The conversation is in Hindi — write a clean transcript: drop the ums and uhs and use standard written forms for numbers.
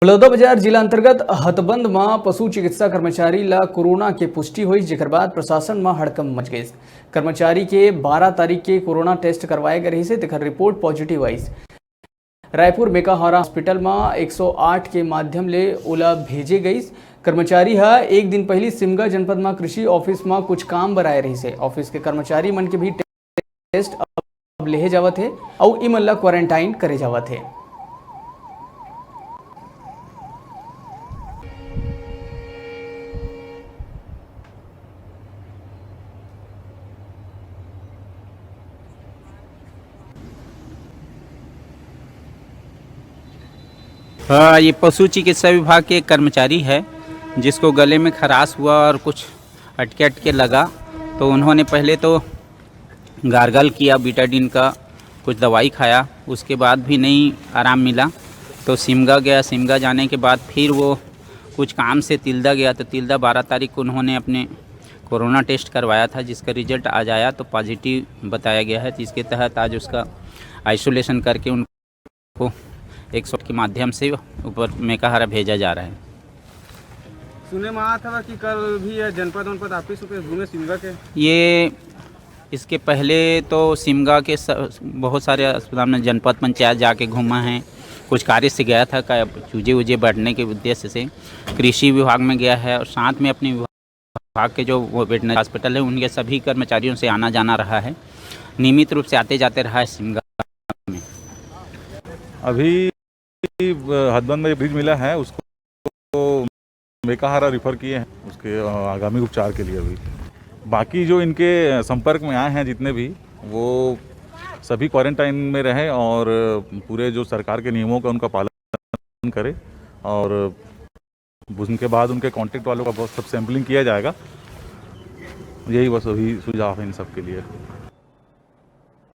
बलौदाबाजार जिला अंतर्गत हथबंद में पशु चिकित्सा कर्मचारी ला कोरोना के पुष्टि हुई, जेकर बाद प्रशासन में हड़कंप मच गई। कर्मचारी के 12 तारीख के कोरोना टेस्ट करवाए गए से तेकर रिपोर्ट पॉजिटिव आई। रायपुर मेकाहारा हॉस्पिटल में 108 के माध्यम ले ओला भेजे गई। कर्मचारी एक दिन पहले सिमगा जनपद में कृषि ऑफिस में कुछ काम बनाए रही से। ऑफिस के कर्मचारी मन के भी टेस्ट अब ले जावत है और इमन ला क्वारंटाइन करे जावत है। ये पशु चिकित्सा विभाग के एक कर्मचारी है जिसको गले में खराश हुआ और कुछ अटके अटके लगा, तो उन्होंने पहले तो गार्गल किया, बीटाडीन का कुछ दवाई खाया, उसके बाद भी नहीं आराम मिला तो सिमगा गया। सिमगा जाने के बाद फिर वो कुछ काम से तिल्दा गया, तो तिल्दा 12 तारीख को उन्होंने अपने कोरोना टेस्ट करवाया था, जिसका रिजल्ट आज आया तो पॉजिटिव बताया गया है। जिसके तहत आज उसका आइसोलेशन करके उनको 100 के माध्यम से ऊपर मेकाहारा भेजा जा रहा है। सुने में आया था कि कल भी जनपद ऑफिस घूमे सिमगा के। ये इसके पहले तो सिमगा के बहुत सारे अस्पताल में जनपद पंचायत जाके घूमा है, कुछ कार्य से गया था, चूजे वूजे बढ़ने के उद्देश्य से कृषि विभाग में गया है और साथ में अपने विभाग के जो वो वेटनरी हॉस्पिटल है उनके सभी कर्मचारियों से आना जाना रहा है, नियमित रूप से आते जाते रहा है सिमगा में। अभी हथबंद में ब्रिज मिला है, उसको मेकाहारा रिफ़र किए हैं उसके आगामी उपचार के लिए। अभी बाकी जो इनके संपर्क में आए हैं जितने भी, वो सभी क्वारंटाइन में रहें और पूरे जो सरकार के नियमों का उनका पालन करें और उनके बाद उनके कांटेक्ट वालों का बहुत सब सैंपलिंग किया जाएगा। यही बस अभी सुझाव है इन सब के लिए।